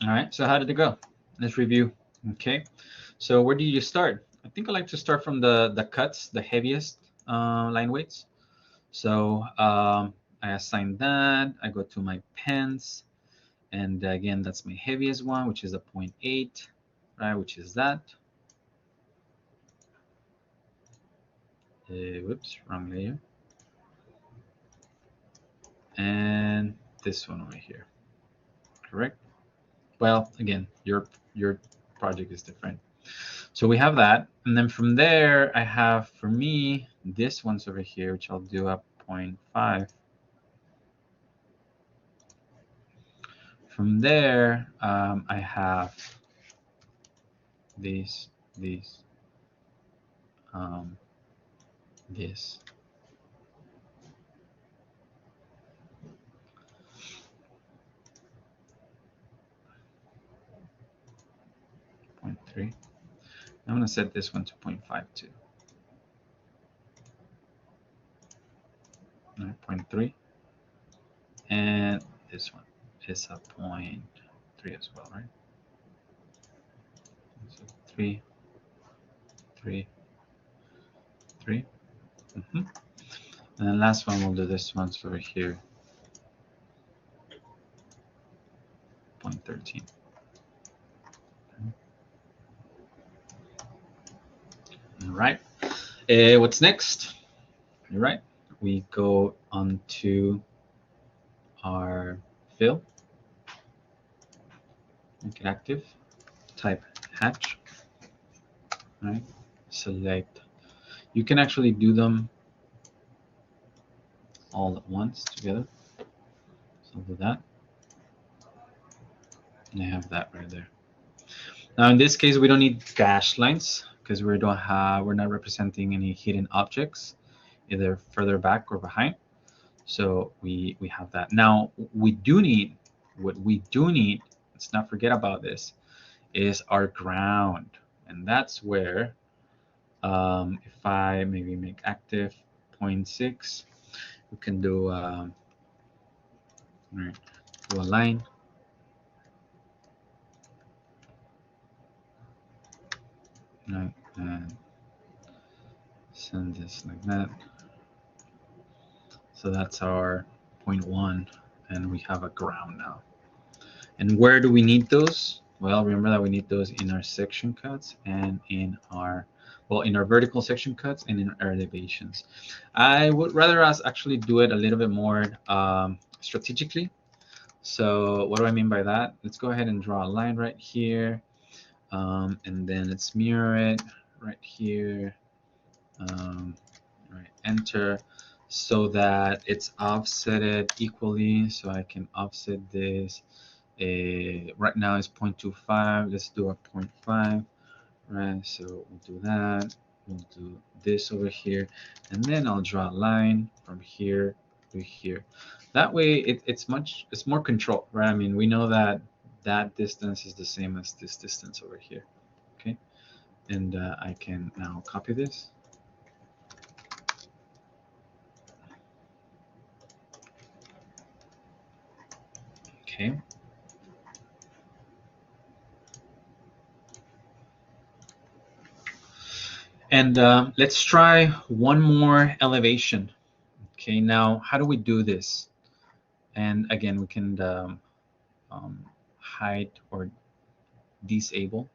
All right, so how did it go? Let's review. Okay, so where do you start? I think I like to start from the cuts, the heaviest line weights. So I assign that. I go to my pens, and again, that's my heaviest one, which is a 0.8, right? Which is that. Whoops, wrong layer. And this one over here, correct? Well, again, your project is different. So we have that, and then from there, I have for me this one's over here, which I'll do up 0.5. From there, I have these, um, this. Point 0.3. I'm going to set this one to 0.52. 0.3. And this one is a 0.3 as well, right? So 3, 3, 3. And then last one, we'll do this one's over here, 0.13. All right. What's next? All right. We go on to our fill. Make it active. Type hatch. All right. Select. You can actually do them all at once together. So I'll do that. And I have that right there. Now in this case, we don't need dashed lines because we're not representing any hidden objects, either further back or behind. So we have that. Now what we do need, let's not forget about this, is our ground. And that's where, if I maybe make active 0.6, we can do, right, do a line. Right, and send this like that. So that's our 0.1, and we have a ground now. And where do we need those? Well, remember that we need those in our section cuts and in our, well, in our vertical section cuts and in our elevations. I would rather us actually do it a little bit more strategically. So what do I mean by that? Let's go ahead and draw a line right here. And then let's mirror it right here. Right, enter, so that it's offsetted equally. So I can offset this. Right now it's 0.25. Let's do a 0.5. Right, so we'll do that. We'll do this over here, and then I'll draw a line from here to here. That way, it's more control, right? I mean, we know that that distance is the same as this distance over here. Okay, and I can now copy this. Okay. And let's try one more elevation. Okay, now how do we do this? And again, we can hide or disable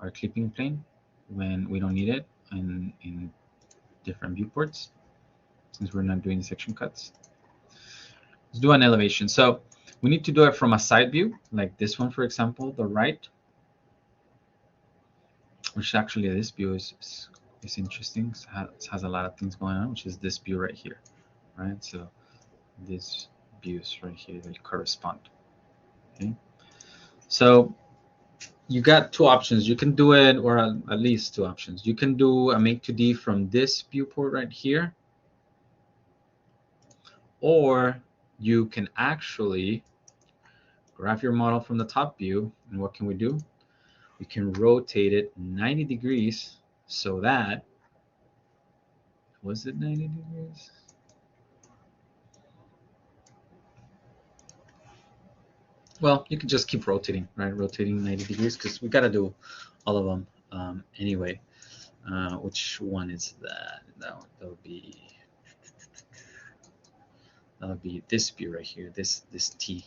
our clipping plane when we don't need it in different viewports, since we're not doing section cuts. Let's do an elevation. So we need to do it from a side view, like this one, for example, the right, which actually this view is interesting. It has a lot of things going on, which is this view right here, right? So these views right here, they correspond. Okay, so you got two options. You can do it, or at least two options. You can do a make 2D from this viewport right here, or you can actually grab your model from the top view, and what can we do? We can rotate it 90 degrees so that, was it 90 degrees? well, you can just keep rotating, right? Rotating 90 degrees because we got to do all of them anyway. Which one is that? That would be this view right here, this T.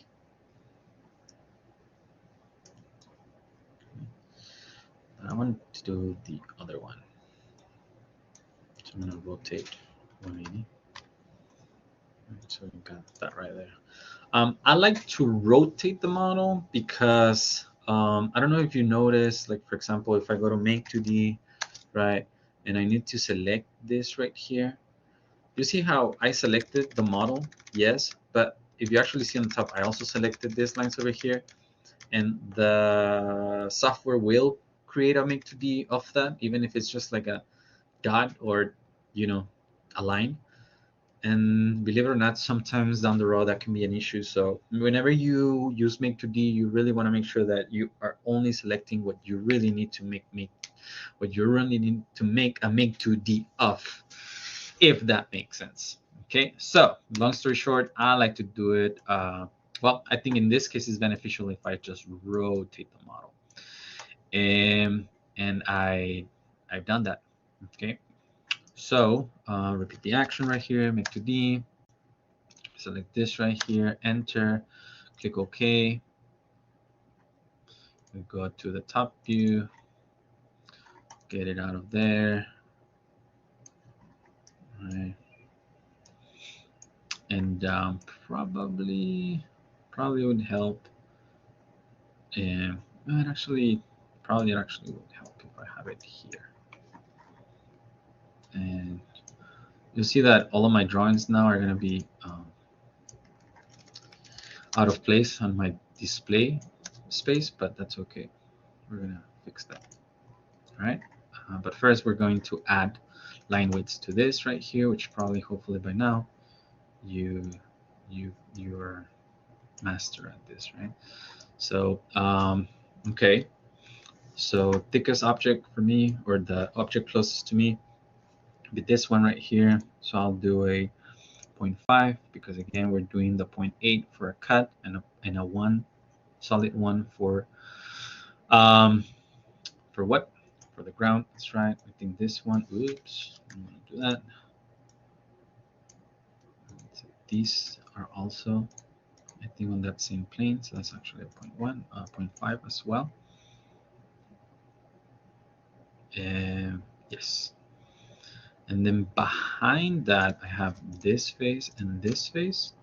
I want to do the other one. So I'm going to rotate 180. So we got that right there. I like to rotate the model because I don't know if you notice, like for example, if I go to make 2D, right, and I need to select this right here. You see how I selected the model? Yes, but if you actually see on the top, I also selected these lines over here, and the software will create a make 2D of that, even if it's just like a dot or, you know, a line. And believe it or not, sometimes down the road that can be an issue. So whenever you use make 2D, you really want to make sure that you are only selecting what you really need to make what you really need to make a make 2D of, if that makes sense. Okay, so long story short, I like to do it. Well, I think in this case it's beneficial if I just rotate the model, and I've done that. Okay, so repeat the action right here, make 2D. Select this right here, enter, click OK. We go to the top view, get it out of there. Right. And probably would help. And it actually would help if I have it here. And you'll see that all of my drawings now are going to be out of place on my display space, but that's okay. We're going to fix that. All right. But first, we're going to add line widths to this right here, which probably, hopefully by now, you're master at this, right? So okay, so thickest object for me, or the object closest to me, be this one right here. So I'll do a 0.5 because again we're doing the 0.8 for a cut and a one solid one for what, for the ground. That's right. I think this one, oops, I'm gonna do that. These are also, I think, on that same plane, so that's actually a 0.1, 0.5 as well. Yes. And then behind that, I have this face and this face.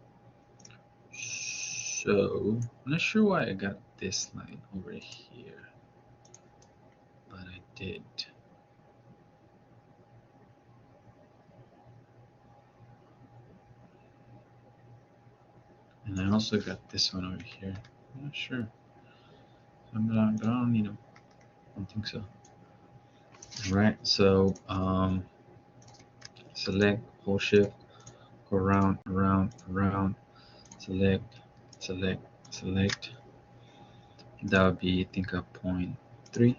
So I'm not sure why I got this line over here, but I did. And I also got this one over here. I'm not sure. I don't need them. I don't think so. All right. So select, hold shift, go around, select, select. That would be, I think, a 0.3.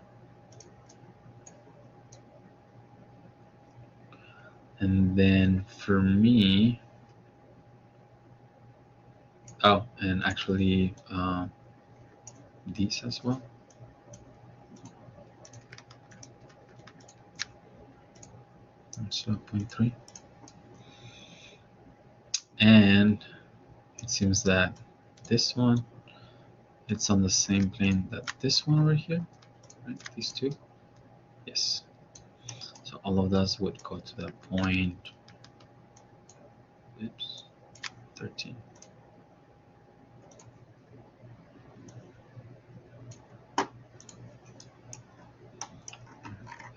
And then for me, oh, and actually these as well. So 0.3. And it seems that this one, it's on the same plane that this one over here, right? These two. Yes. So all of those would go to the point, oops, 13.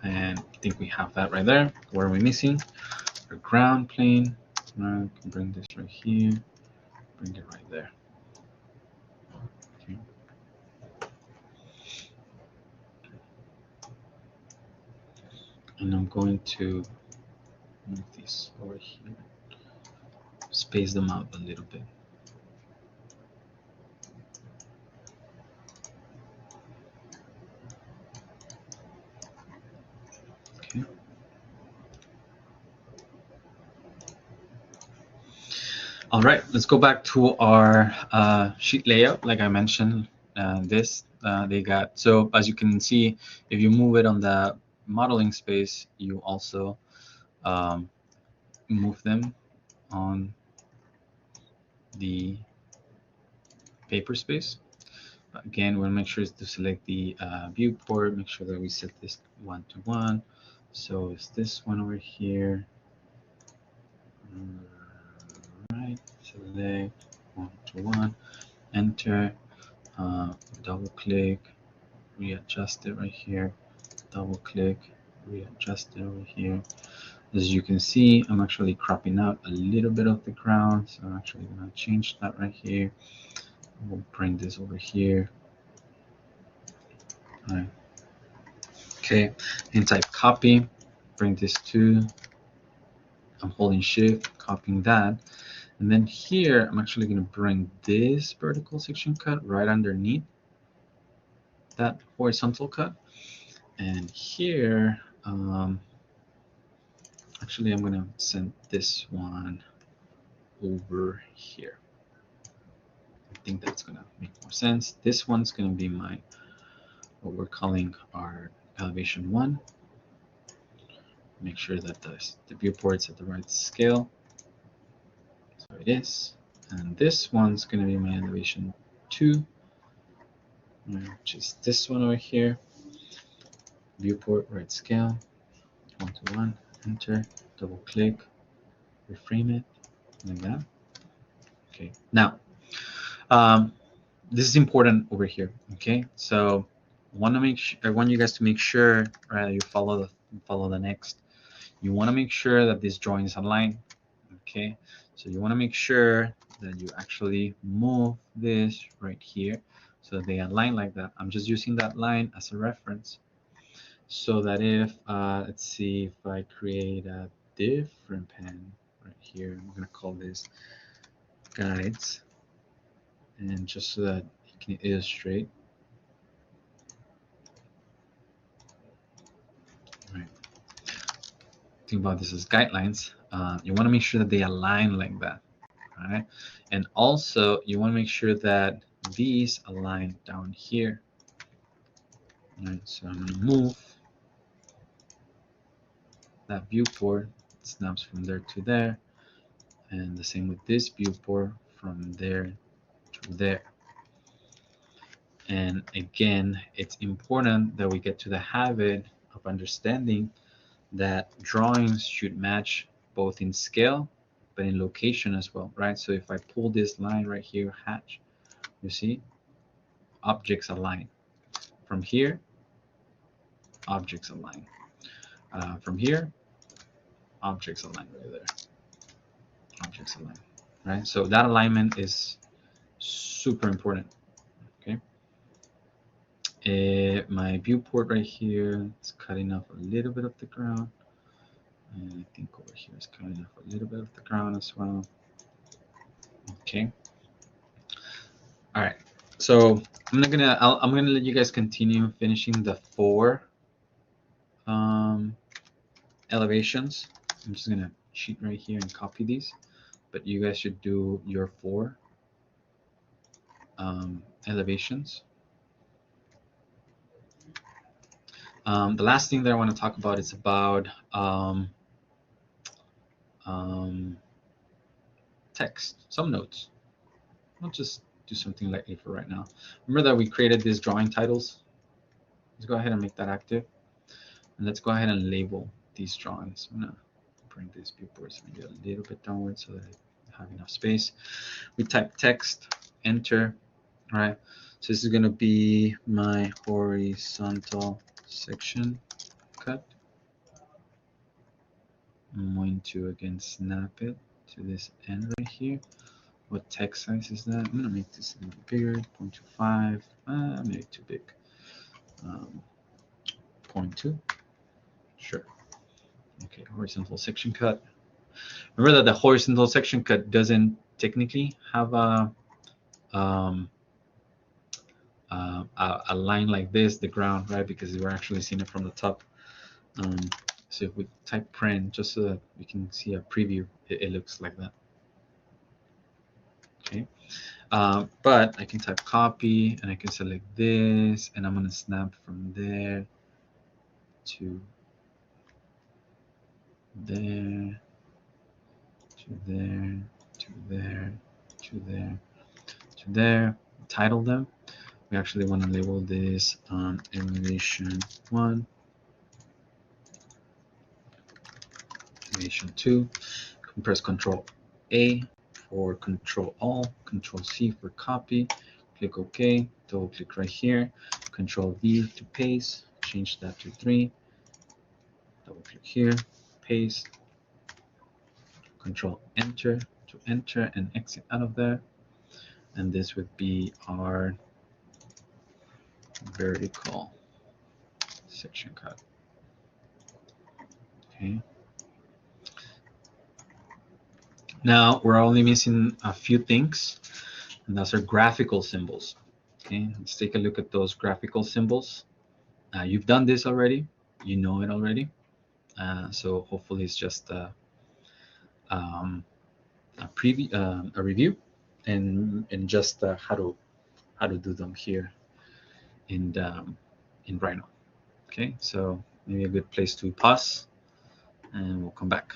And I think we have that right there. What are we missing? Our ground plane. I can bring this right here, bring it right there. Okay. And I'm going to move these over here, space them out a little bit. All right, let's go back to our sheet layout. Like I mentioned, they got, so as you can see, if you move it on the modeling space, you also move them on the paper space. Again, we'll make sure to select the viewport, make sure that we set this 1 to 1. So it's this one over here. Right, select 1 to 1, enter, double click, readjust it right here, double click, readjust it over here. As you can see, I'm actually cropping out a little bit of the ground, so I'm actually going to change that right here. We'll bring this over here. All right. Okay, and type copy, bring this to, I'm holding shift, copying that, and then here I'm actually going to bring this vertical section cut right underneath that horizontal cut, and here actually I'm going to send this one over here. I think that's going to make more sense. This one's going to be my, what we're calling our elevation 1. Make sure that the viewport's at the right scale. So it is. And this one's going to be my elevation 2, which is this one over here. Viewport, right scale, 1 to 1, enter, double click, reframe it, like that. Okay, now, this is important over here, okay? So I want you guys to make sure, right, you follow the next. You want to make sure that this drawing is aligned, okay? So you want to make sure that you actually move this right here so that they align like that. I'm just using that line as a reference so that if, let's see, if I create a different pen right here, I'm going to call this guides, and just so that you can illustrate. Right. Think about this as guidelines. You want to make sure that they align like that, right? And also you want to make sure that these align down here. Right, so I'm going to move that viewport, it snaps from there to there, and the same with this viewport from there to there. And again, it's important that we get to the habit of understanding that drawings should match both in scale but in location as well, right? So if I pull this line right here, hatch, you see objects align. From here, objects align. From here, objects align right there. Objects align, right? So that alignment is super important. Okay. My viewport right here, it's cutting off a little bit of the ground. And I think over here is cutting off a little bit of the ground as well. Okay. All right. So I'm gonna let you guys continue finishing the 4 elevations. I'm just gonna cheat right here and copy these, but you guys should do your 4 elevations. The last thing that I want to talk about is about text, some notes. I'll just do something lightly for right now. Remember that we created these drawing titles? Let's go ahead and make that active. And let's go ahead and label these drawings. I'm gonna bring these viewports maybe a little bit downward so that I have enough space. We type text, enter, right? So this is gonna be my horizontal section cut. I'm going to again snap it to this end right here. What text size is that? I'm gonna make this a little bigger, 0.25, maybe too big. 0.2, sure. Okay, horizontal section cut. Remember that the horizontal section cut doesn't technically have a line like this, the ground, right? Because we're actually seeing it from the top. So if we type print, just so that we can see a preview, it looks like that. Okay, but I can type copy and I can select this, and I'm going to snap from there to there to there to there to there to there. Title them. We actually want to label this animation 1, animation 2. Press Control A for Control All, Control C for copy. Click OK. Double click right here. Control V to paste. Change that to 3. Double click here. Paste. Control Enter to enter and exit out of there. And this would be our vertical section cut. Okay. Now we're only missing a few things, and those are graphical symbols. Okay, let's take a look at those graphical symbols. You've done this already, you know it already. So hopefully it's just a review, and just how to do them here in Rhino. Okay, so maybe a good place to pause, and we'll come back.